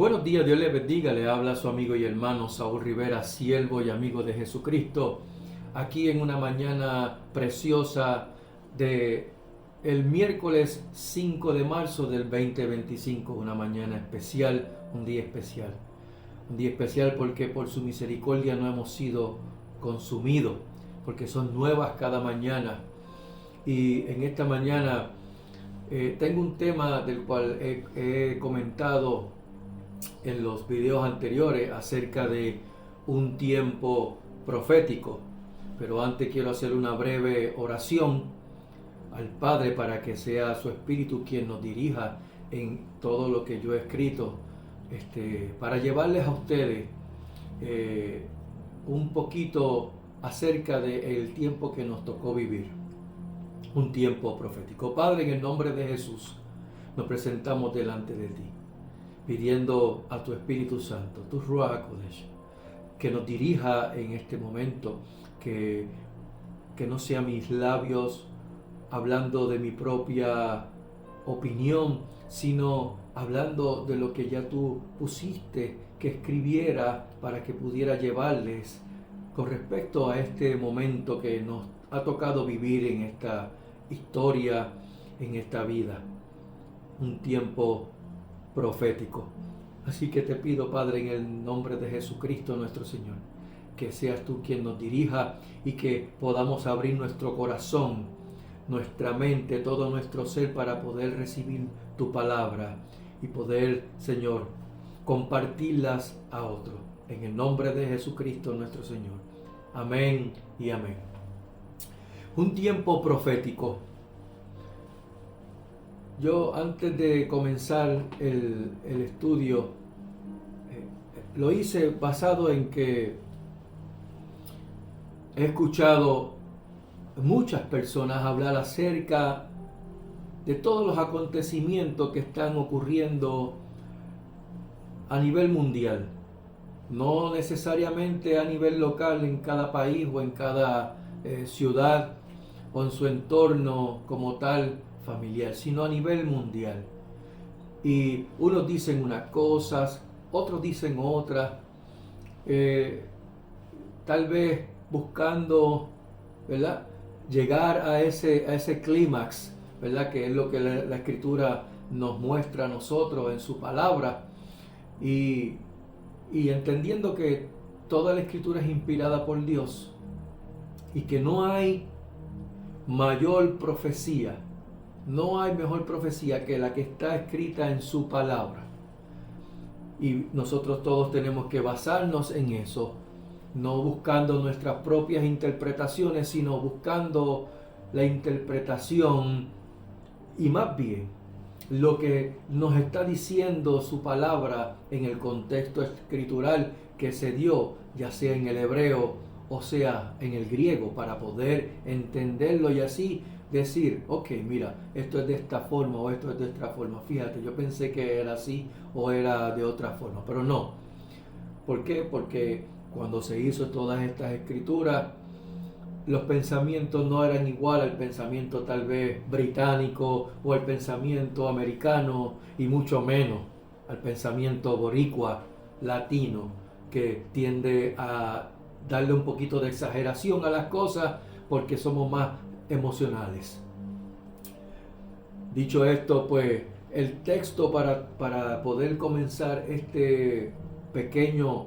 Buenos días, Dios le bendiga, le habla su amigo y hermano Saúl Rivera, siervo y amigo de Jesucristo, aquí en una mañana preciosa de el miércoles 5 de marzo del 2025, una mañana especial, un día especial. Un día especial porque por su misericordia no hemos sido consumidos, porque son nuevas cada mañana. Y en esta mañana tengo un tema del cual he comentado en los videos anteriores acerca de un tiempo profético. Pero antes quiero hacer una breve oración al Padre para que sea su Espíritu quien nos dirija en todo lo que yo he escrito, para llevarles a ustedes un poquito acerca del tiempo que nos tocó vivir, un tiempo profético. Padre, en el nombre de Jesús, nos presentamos delante de ti, pidiendo a tu Espíritu Santo, tu Ruach HaKodesh, que nos dirija en este momento, que no sean mis labios hablando de mi propia opinión, sino hablando de lo que ya tú pusiste que escribiera para que pudiera llevarles con respecto a este momento que nos ha tocado vivir en esta historia, en esta vida, un tiempo profético. Así que te pido, Padre, en el nombre de Jesucristo nuestro Señor, que seas tú quien nos dirija y que podamos abrir nuestro corazón, nuestra mente, todo nuestro ser para poder recibir tu palabra y poder, Señor, compartirlas a otros. En el nombre de Jesucristo nuestro Señor. Amén y amén. Un tiempo profético. Yo, antes de comenzar el estudio, lo hice basado en que he escuchado muchas personas hablar acerca de todos los acontecimientos que están ocurriendo a nivel mundial, no necesariamente a nivel local en cada país o en cada ciudad o en su entorno como tal familiar, sino a nivel mundial. Y unos dicen unas cosas, otros dicen otras, tal vez buscando, ¿verdad?, llegar a ese clímax, ¿verdad?, que es lo que la Escritura nos muestra a nosotros en su palabra, y entendiendo que toda la Escritura es inspirada por Dios y que no hay mayor profecía, no hay mejor profecía que la que está escrita en su palabra. Y nosotros todos tenemos que basarnos en eso, no buscando nuestras propias interpretaciones, sino buscando la interpretación y más bien lo que nos está diciendo su palabra en el contexto escritural que se dio, ya sea en el hebreo o sea en el griego, para poder entenderlo y así decir, ok, mira, esto es de esta forma o esto es de esta forma. Fíjate, yo pensé que era así o era de otra forma, pero no. ¿Por qué? Porque cuando se hizo todas estas escrituras, los pensamientos no eran igual al pensamiento tal vez británico o al pensamiento americano, y mucho menos al pensamiento boricua, latino, que tiende a darle un poquito de exageración a las cosas porque somos más emocionales. Dicho esto, pues el texto para poder comenzar este pequeño,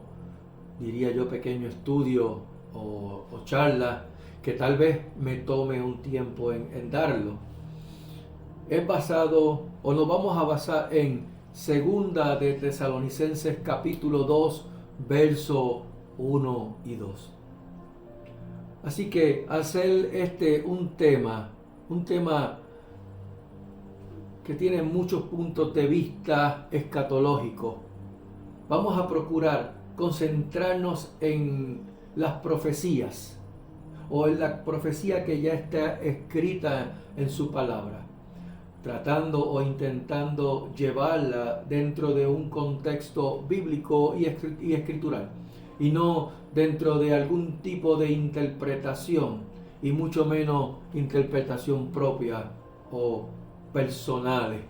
diría yo, pequeño estudio o charla, que tal vez me tome un tiempo en darlo, es basado, o nos vamos a basar en Segunda de Tesalonicenses capítulo 2, verso 1 y 2. Así que al ser un tema que tiene muchos puntos de vista escatológicos, vamos a procurar concentrarnos en las profecías o en la profecía que ya está escrita en su palabra, tratando o intentando llevarla dentro de un contexto bíblico y escritural, y no dentro de algún tipo de interpretación, y mucho menos interpretación propia o personales.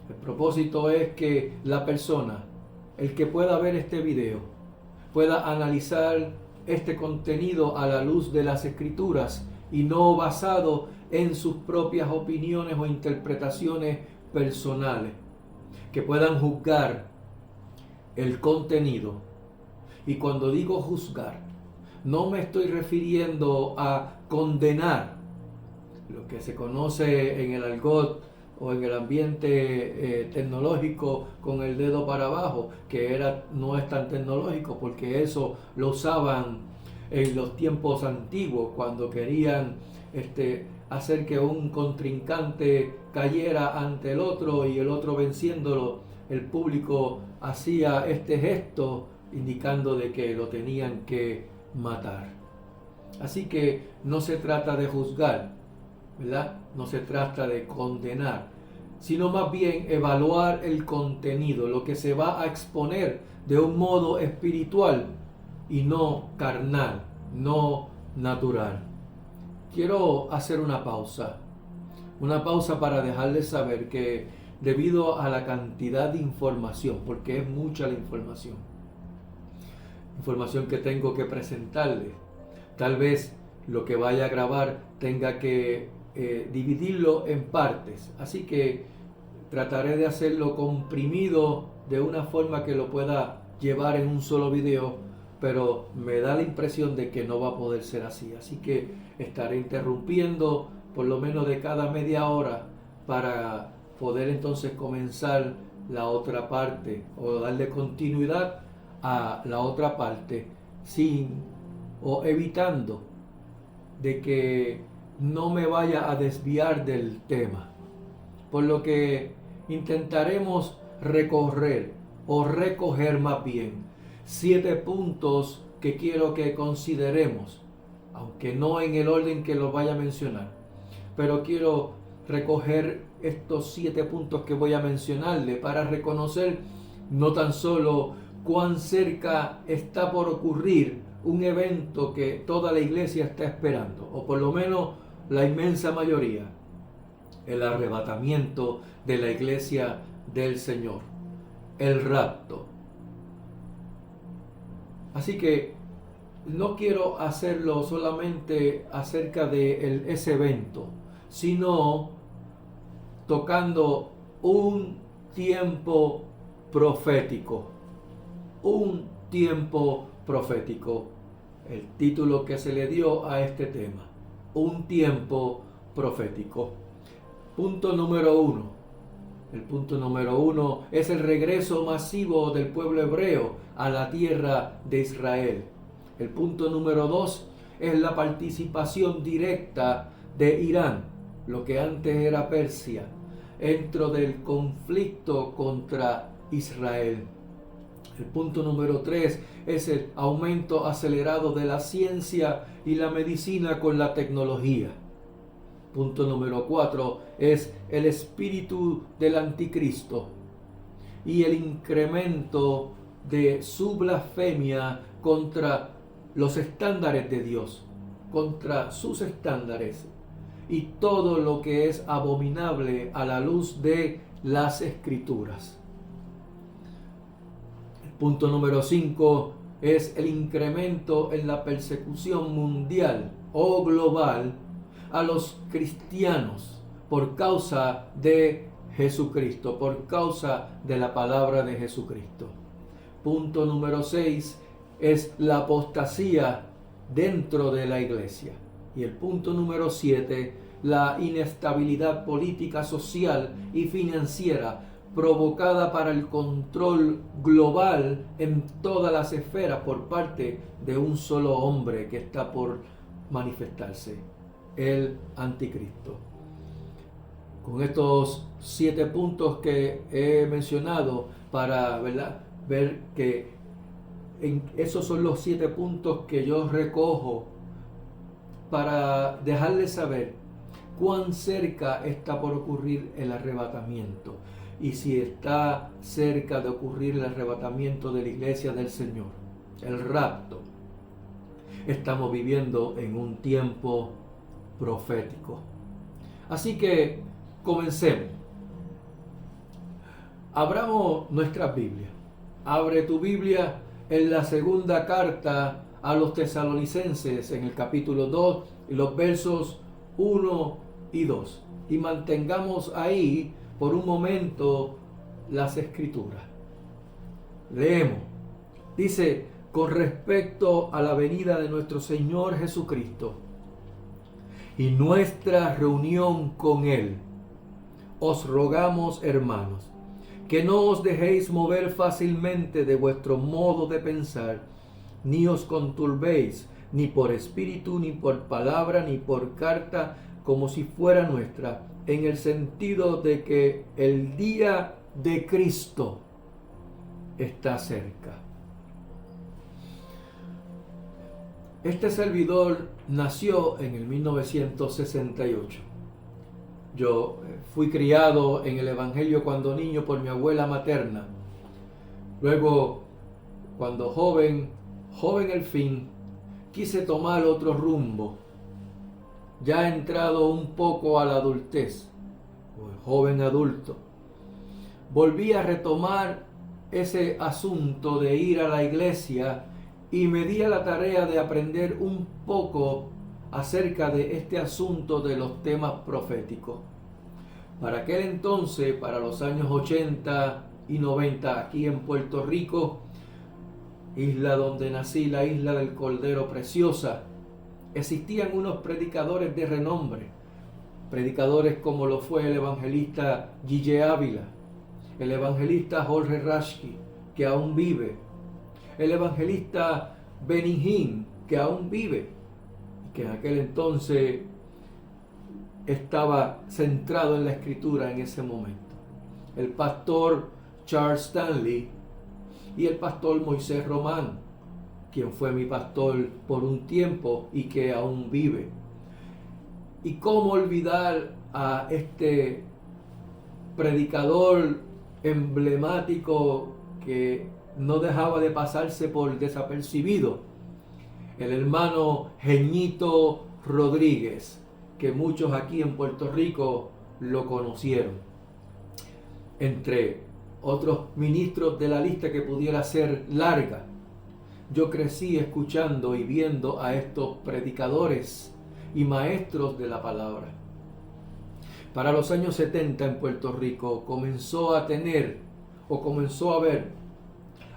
El propósito es que la persona el que pueda ver este video pueda analizar este contenido a la luz de las Escrituras y no basado en sus propias opiniones o interpretaciones personales, que puedan juzgar el contenido. Y cuando digo juzgar, no me estoy refiriendo a condenar, lo que se conoce en el argot o en el ambiente tecnológico con el dedo para abajo, que no es tan tecnológico porque eso lo usaban en los tiempos antiguos cuando querían hacer que un contrincante cayera ante el otro y el otro venciéndolo, el público hacía este gesto indicando de que lo tenían que matar. Así que no se trata de juzgar, ¿verdad? No se trata de condenar, sino más bien evaluar el contenido, lo que se va a exponer de un modo espiritual y no carnal, no natural. Quiero hacer una pausa para dejarles saber que debido a la cantidad de información, porque es mucha la información que tengo que presentarles, tal vez lo que vaya a grabar tenga que dividirlo en partes, así que trataré de hacerlo comprimido de una forma que lo pueda llevar en un solo video, pero me da la impresión de que no va a poder ser así, así que estaré interrumpiendo por lo menos de cada media hora para poder entonces comenzar la otra parte o darle continuidad a la otra parte evitando de que no me vaya a desviar del tema, por lo que intentaremos recoger más bien 7 puntos que quiero que consideremos, aunque no en el orden que los vaya a mencionar, pero quiero recoger estos 7 puntos que voy a mencionarle para reconocer no tan solo cuán cerca está por ocurrir un evento que toda la iglesia está esperando, o por lo menos la inmensa mayoría, el arrebatamiento de la iglesia del Señor, el rapto. Así que no quiero hacerlo solamente acerca de ese evento, sino tocando un tiempo profético. Un tiempo profético, el título que se le dio a este tema, un tiempo profético. Punto número 1. El punto número 1 es el regreso masivo del pueblo hebreo a la tierra de Israel. El punto número 2 es la participación directa de Irán, lo que antes era Persia, dentro del conflicto contra Israel. El punto número 3 es el aumento acelerado de la ciencia y la medicina con la tecnología. Punto número 4 es el espíritu del anticristo y el incremento de su blasfemia contra los estándares de Dios, contra sus estándares y todo lo que es abominable a la luz de las Escrituras. Punto número 5 es el incremento en la persecución mundial o global a los cristianos por causa de Jesucristo, por causa de la palabra de Jesucristo. Punto número 6 es la apostasía dentro de la iglesia. Y el punto número 7, la inestabilidad política, social y financiera provocada para el control global en todas las esferas por parte de un solo hombre que está por manifestarse, el anticristo. Con estos 7 puntos que he mencionado para ver que esos son los 7 puntos que yo recojo para dejarles saber cuán cerca está por ocurrir el arrebatamiento y si está cerca de ocurrir el arrebatamiento de la iglesia del Señor, el rapto. Estamos viviendo en un tiempo profético. Así que comencemos. Abramos nuestras Biblias Abre tu Biblia en la segunda carta a los tesalonicenses, en el capítulo 2, y los versos 1 y 2. Y mantengamos ahí por un momento las escrituras. Leemos. Dice: con respecto a la venida de nuestro Señor Jesucristo y nuestra reunión con Él, os rogamos, hermanos, que no os dejéis mover fácilmente de vuestro modo de pensar, ni os conturbéis, ni por espíritu, ni por palabra, ni por carta, como si fuera nuestra, en el sentido de que el día de Cristo está cerca. Este servidor nació en el 1968. Yo fui criado en el Evangelio cuando niño por mi abuela materna. Luego, cuando joven al fin, quise tomar otro rumbo. Ya entrado un poco a la adultez, joven adulto, volví a retomar ese asunto de ir a la iglesia y me di a la tarea de aprender un poco acerca de este asunto de los temas proféticos. Para aquel entonces, para los años 80 y 90, aquí en Puerto Rico, isla donde nací, la isla del Cordero Preciosa, existían unos predicadores de renombre, predicadores como lo fue el evangelista Gille Ávila, el evangelista Jorge Rashki, que aún vive, el evangelista Benny Hinn, que aún vive, que en aquel entonces estaba centrado en la escritura en ese momento, el pastor Charles Stanley y el pastor Moisés Román, quien fue mi pastor por un tiempo y que aún vive. Y cómo olvidar a este predicador emblemático que no dejaba de pasarse por desapercibido, el hermano Jeñito Rodríguez, que muchos aquí en Puerto Rico lo conocieron. Entre otros ministros de la lista que pudiera ser larga, yo crecí escuchando y viendo a estos predicadores y maestros de la palabra. Para los años 70 en Puerto Rico comenzó a haber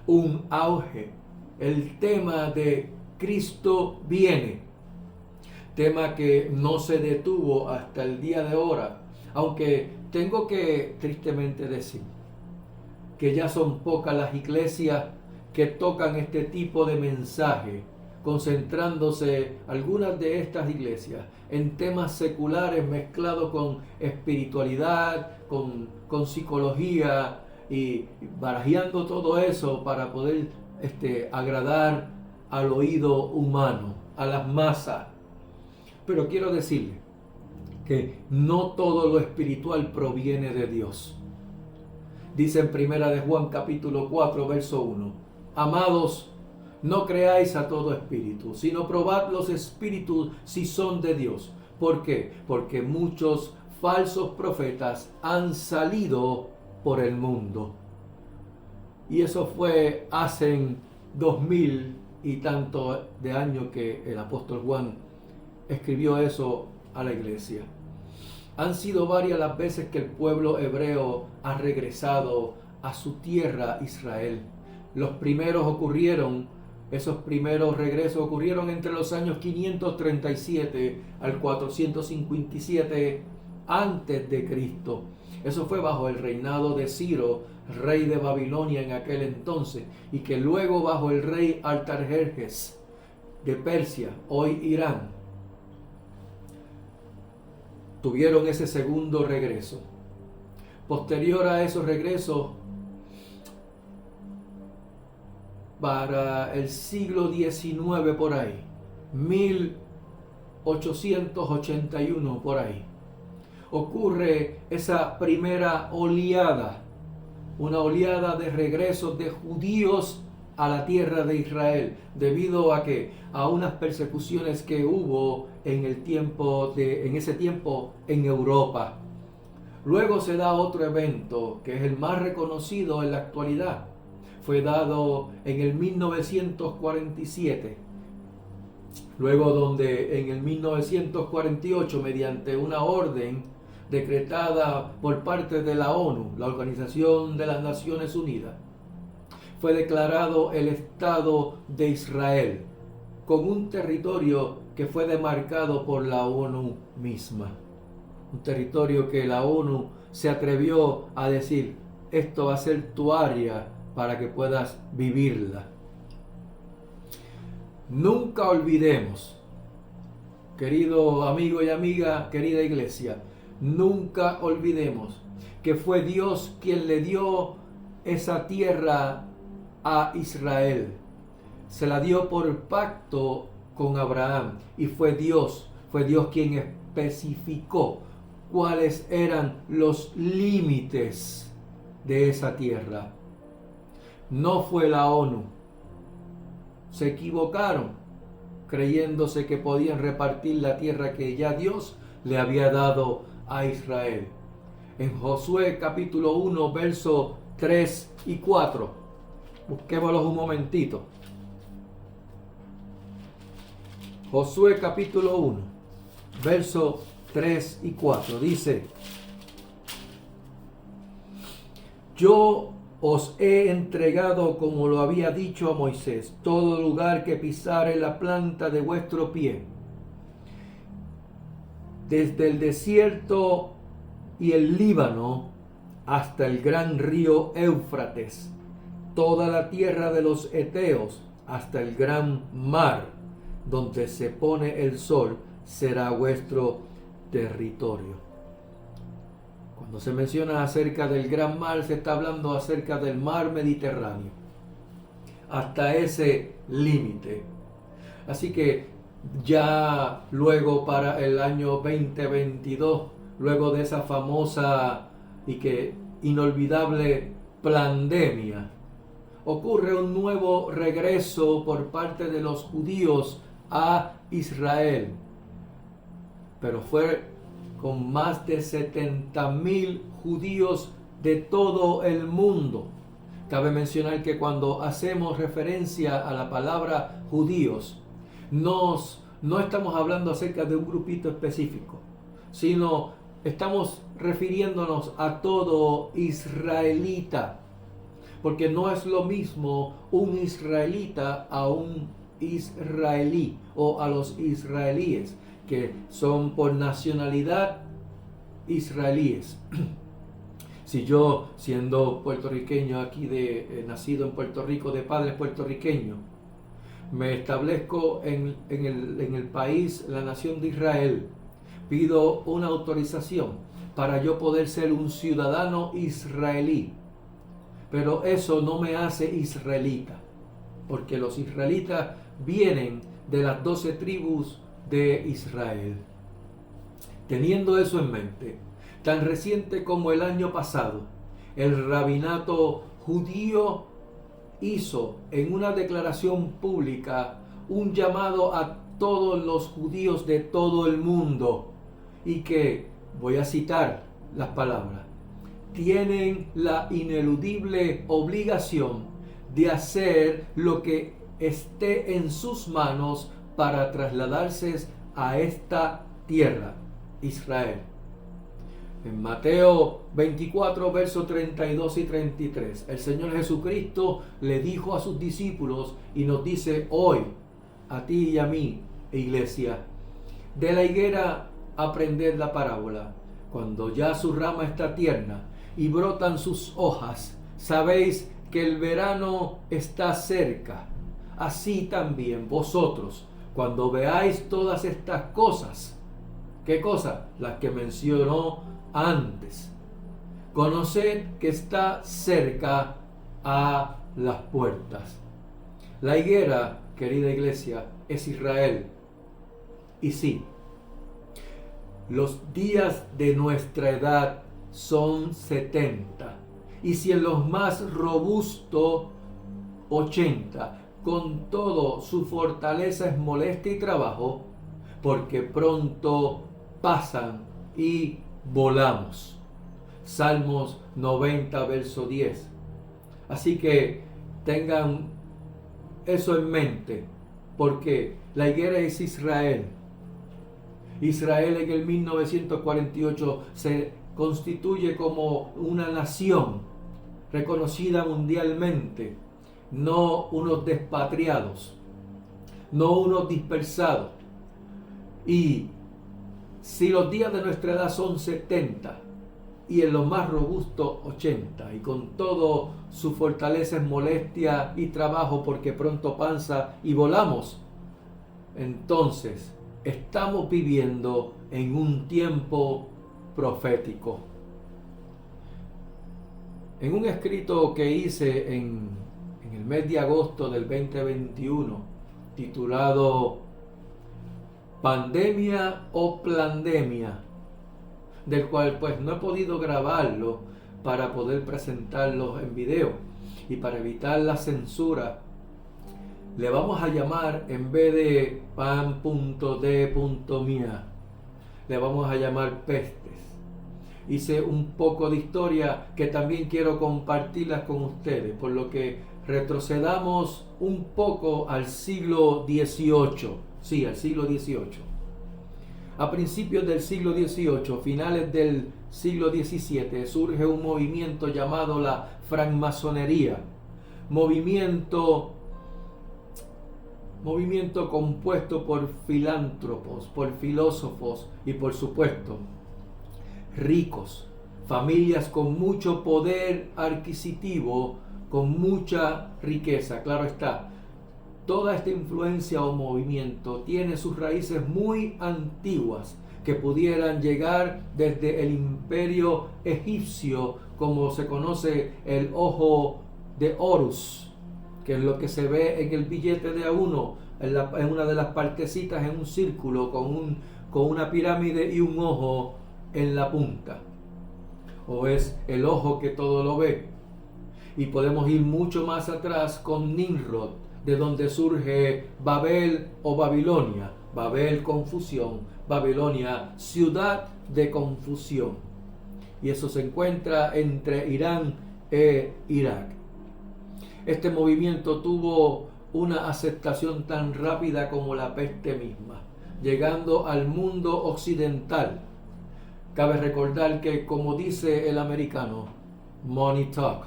un auge, el tema de Cristo viene, tema que no se detuvo hasta el día de ahora, aunque tengo que tristemente decir que ya son pocas las iglesias que tocan este tipo de mensaje, concentrándose algunas de estas iglesias en temas seculares mezclados con espiritualidad, con psicología y barajeando todo eso para poder agradar al oído humano, a las masas. Pero quiero decirle que no todo lo espiritual proviene de Dios. Dice en Primera de Juan capítulo 4 verso 1: amados, no creáis a todo espíritu, sino probad los espíritus si son de Dios. ¿Por qué? Porque muchos falsos profetas han salido por el mundo. Y eso fue hace 2000 y tanto de años que el apóstol Juan escribió eso a la iglesia. Han sido varias las veces que el pueblo hebreo ha regresado a su tierra Israel. Esos primeros regresos ocurrieron entre los años 537 al 457 antes de Cristo. Eso fue bajo el reinado de Ciro, rey de Babilonia en aquel entonces, y que luego bajo el rey Artajerjes de Persia, hoy Irán, tuvieron ese segundo regreso. Posterior a esos regresos, para el siglo XIX por ahí, 1881 por ahí, ocurre esa primera oleada, una oleada de regresos de judíos a la tierra de Israel, debido a unas persecuciones que hubo en ese tiempo en Europa. Luego se da otro evento que es el más reconocido en la actualidad. fue dado en el 1947, luego donde en el 1948, mediante una orden decretada por parte de la ONU, la Organización de las Naciones Unidas, fue declarado el Estado de Israel, con un territorio que fue demarcado por la ONU misma. Un territorio que la ONU se atrevió a decir, esto va a ser tu área para que puedas vivirla. Nunca olvidemos, querido amigo y amiga, querida iglesia, nunca olvidemos que fue Dios quien le dio esa tierra a Israel. Se la dio por pacto con Abraham y fue Dios quien especificó cuáles eran los límites de esa tierra. No fue la ONU. Se equivocaron creyéndose que podían repartir la tierra que ya Dios le había dado a Israel. En Josué capítulo 1, versos 3 y 4. Busquémoslos un momentito. Josué capítulo 1, versos 3 y 4. Dice: Yo os he entregado, como lo había dicho a Moisés, todo lugar que pisare la planta de vuestro pie, desde el desierto y el Líbano hasta el gran río Éufrates, toda la tierra de los heteos hasta el gran mar, donde se pone el sol, será vuestro territorio. Cuando se menciona acerca del gran mar, se está hablando acerca del mar Mediterráneo, hasta ese límite. Así que ya luego, para el año 2022, luego de esa famosa y que inolvidable pandemia, ocurre un nuevo regreso por parte de los judíos a Israel, pero fue con más de 70,000 judíos de todo el mundo. Cabe mencionar que cuando hacemos referencia a la palabra judíos, no estamos hablando acerca de un grupito específico, sino estamos refiriéndonos a todo israelita, porque no es lo mismo un israelita a un israelí o a los israelíes, que son por nacionalidad israelíes. Si yo, siendo puertorriqueño aquí, nacido en Puerto Rico, de padres puertorriqueños, me establezco en el país, la nación de Israel, pido una autorización para yo poder ser un ciudadano israelí, pero eso no me hace israelita, porque los israelitas vienen de las 12 tribus de Israel. Teniendo eso en mente, tan reciente como el año pasado, el rabinato judío hizo en una declaración pública un llamado a todos los judíos de todo el mundo, y que, voy a citar las palabras, tienen la ineludible obligación de hacer lo que esté en sus manos para trasladarse a esta tierra, Israel. En Mateo 24, versos 32 y 33, el Señor Jesucristo le dijo a sus discípulos y nos dice hoy, a ti y a mí, iglesia: de la higuera aprended la parábola. Cuando ya su rama está tierna y brotan sus hojas, sabéis que el verano está cerca. Así también vosotros, cuando veáis todas estas cosas, ¿qué cosas? Las que mencionó antes. Conoced que está cerca a las puertas. La higuera, querida iglesia, es Israel. Y sí, los días de nuestra edad son 70. Y si en los más robustos 80, con todo su fortaleza es molestia y trabajo, porque pronto pasan y volamos. Salmos 90, verso 10. Así que Tengan eso en mente, porque la higuera es Israel. Israel en el 1948 se constituye como una nación reconocida mundialmente, no unos despatriados, no unos dispersados. Y si los días de nuestra edad son 70 y en los más robustos 80, y con todo su fortaleza en molestia y trabajo porque pronto panza y volamos, entonces estamos viviendo en un tiempo profético. En un escrito que hice en el mes de agosto del 2021, titulado Pandemia o Plandemia, del cual pues no he podido grabarlo para poder presentarlo en video y para evitar la censura, le vamos a llamar, en vez de pan.d.mia, le vamos a llamar pestes. Hice un poco de historia que también quiero compartirlas con ustedes, por lo que retrocedamos un poco al siglo XVIII. Sí, al siglo XVIII. A principios del siglo XVIII, finales del siglo XVII, surge un movimiento llamado la francmasonería, movimiento compuesto por filántropos, por filósofos y por supuesto ricos, familias con mucho poder adquisitivo, con mucha riqueza. Claro está, toda esta influencia o movimiento tiene sus raíces muy antiguas que pudieran llegar desde el imperio egipcio, como se conoce el ojo de Horus, que es lo que se ve en el billete de A1, en una de las partecitas en un círculo con una pirámide y un ojo en la punta, o es el ojo que todo lo ve. Y podemos ir mucho más atrás con Nimrod, de donde surge Babel o Babilonia. Babel, confusión; Babilonia, ciudad de confusión. Y eso se encuentra entre Irán e Irak. Este movimiento tuvo una aceptación tan rápida como la peste misma, llegando al mundo occidental. Cabe recordar que, como dice el americano, money talk.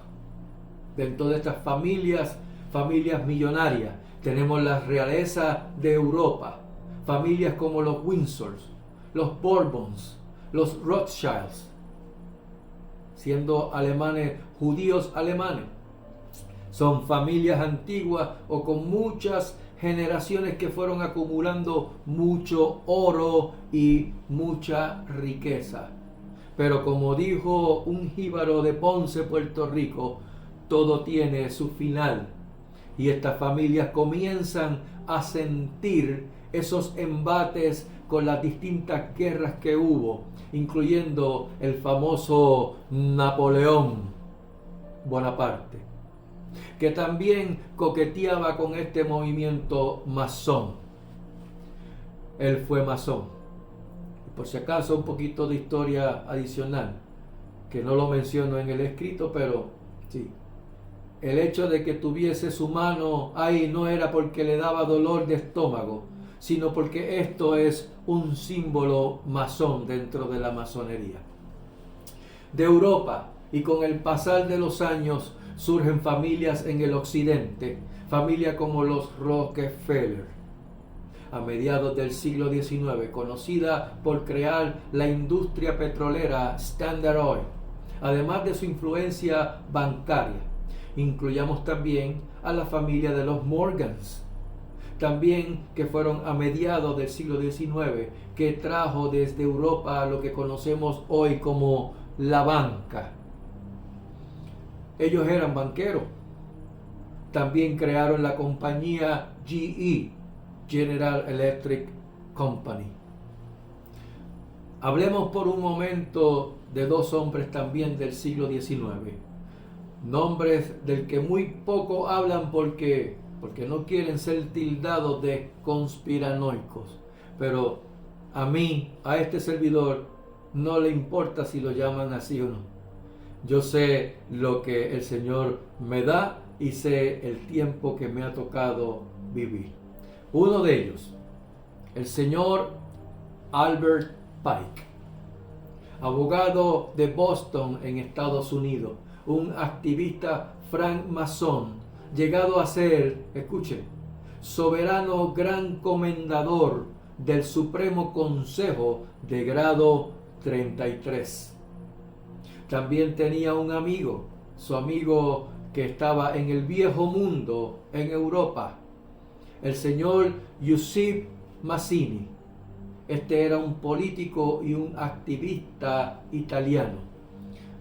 Dentro de estas familias millonarias, tenemos la realeza de Europa, familias como los Windsors, los Bourbons, los Rothschilds, siendo alemanes, judíos alemanes. Son familias antiguas o con muchas generaciones que fueron acumulando mucho oro y mucha riqueza. Pero como dijo un jíbaro de Ponce, Puerto Rico, todo tiene su final. Y estas familias comienzan a sentir esos embates con las distintas guerras que hubo, incluyendo el famoso Napoleón Bonaparte, que también coqueteaba con este movimiento masón. Él fue masón. Por si acaso, un poquito de historia adicional, que no lo menciono en el escrito, pero sí. El hecho de que tuviese su mano ahí no era porque le daba dolor de estómago, sino porque esto es un símbolo masón dentro de la masonería. De Europa, y con el pasar de los años, surgen familias en el occidente, familias como los Rockefeller, a mediados del siglo XIX, conocida por crear la industria petrolera Standard Oil, además de su influencia bancaria. Incluyamos también a la familia de los Morgans, también que fueron a mediados del siglo XIX, que trajo desde Europa lo que conocemos hoy como la banca. Ellos eran banqueros. También crearon la compañía GE, General Electric Company. Hablemos por un momento de dos hombres también del siglo XIX. Nombres del que muy poco hablan porque no quieren ser tildados de conspiranoicos. Pero a mí, a este servidor, no le importa si lo llaman así o no. Yo sé lo que el Señor me da y sé el tiempo que me ha tocado vivir. Uno de ellos, el señor Albert Pike, abogado de Boston en Estados Unidos, un activista francmasón, llegado a ser, escuchen, soberano gran comendador del Supremo Consejo de grado 33. También tenía un amigo, su amigo que estaba en el viejo mundo en Europa, el señor Giuseppe Mazzini. Este era un político y un activista italiano.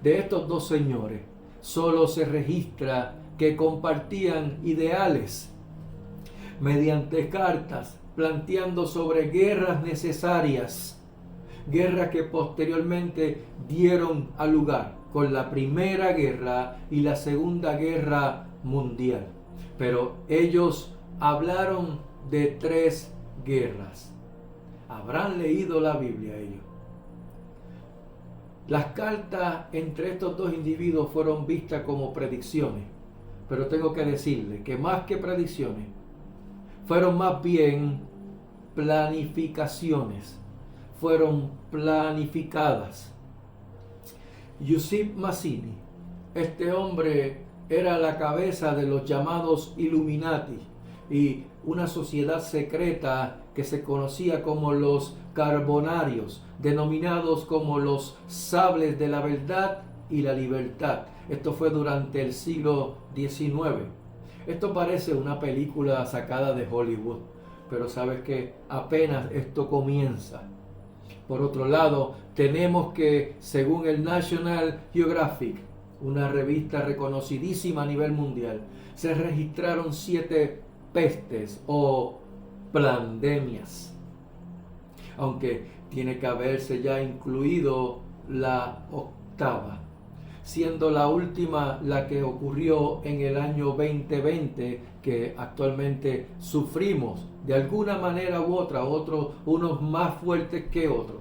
De estos dos señores solo se registra que compartían ideales mediante cartas planteando sobre guerras necesarias, guerras que posteriormente dieron a lugar con la Primera Guerra y la Segunda Guerra Mundial. Pero ellos hablaron de 3 guerras. ¿Habrán leído la Biblia ellos? Las cartas entre estos dos individuos fueron vistas como predicciones, pero tengo que decirle que más que predicciones, fueron más bien planificaciones, fueron planificadas. Giuseppe Mazzini, este hombre era la cabeza de los llamados Illuminati y una sociedad secreta que se conocía como los Carbonarios, denominados como los Sables de la Verdad y la Libertad. Esto fue durante el siglo XIX. Esto parece una película sacada de Hollywood, pero sabes que apenas esto comienza. Por otro lado, tenemos que, según el National Geographic, una revista reconocidísima a nivel mundial, se registraron 7 pestes o pandemias, aunque tiene que haberse ya incluido la 8ª, siendo la última la que ocurrió en el año 2020, que actualmente sufrimos de alguna manera u otra, unos más fuertes que otros.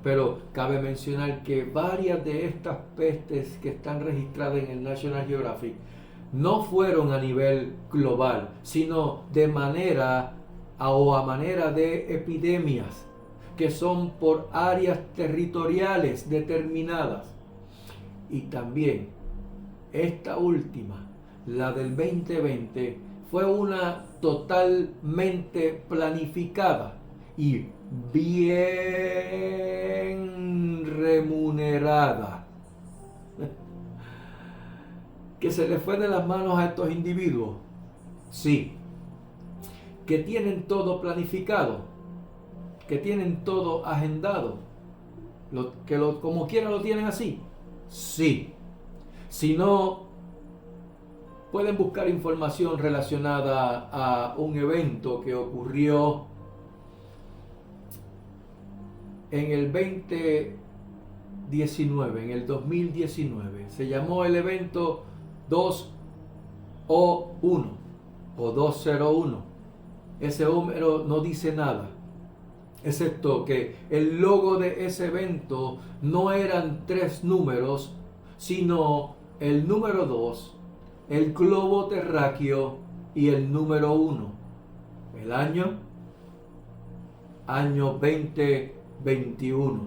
Pero cabe mencionar que varias de estas pestes que están registradas en el National Geographic no fueron a nivel global, sino de manera de epidemias, que son por áreas territoriales determinadas. Y también esta última, la del 2020, fue una totalmente planificada y bien remunerada. ¿Que se les fue de las manos a estos individuos? Sí. ¿Que tienen todo planificado? ¿Que tienen todo agendado? ¿Como quiera lo tienen así? Sí. Si no, pueden buscar información relacionada a un evento que ocurrió en el 2019, en el 2019. Se llamó el evento 201 o 201. Ese número no dice nada, excepto que el logo de ese evento no eran 3 números, sino el número 2, el globo terráqueo y el número 1. El año 2021.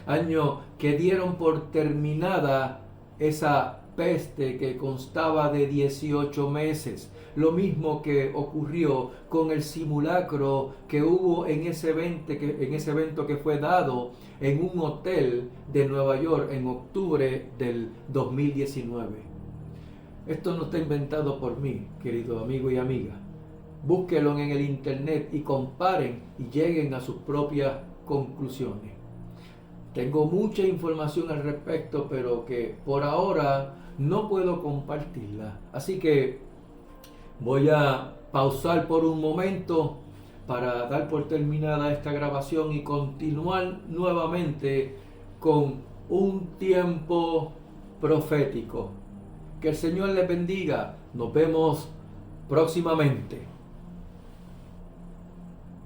Año que dieron por terminada esa peste que constaba de 18 meses. Lo mismo que ocurrió con el simulacro que hubo en ese evento que fue dado en un hotel de Nueva York en octubre del 2019. Esto no está inventado por mí, querido amigo y amiga. Búsquenlo en el internet y comparen y lleguen a sus propias conclusiones. Tengo mucha información al respecto, pero que por ahora no puedo compartirla. Así que voy a pausar por un momento para dar por terminada esta grabación y continuar nuevamente con un tiempo profético. Que el Señor les bendiga. Nos vemos próximamente.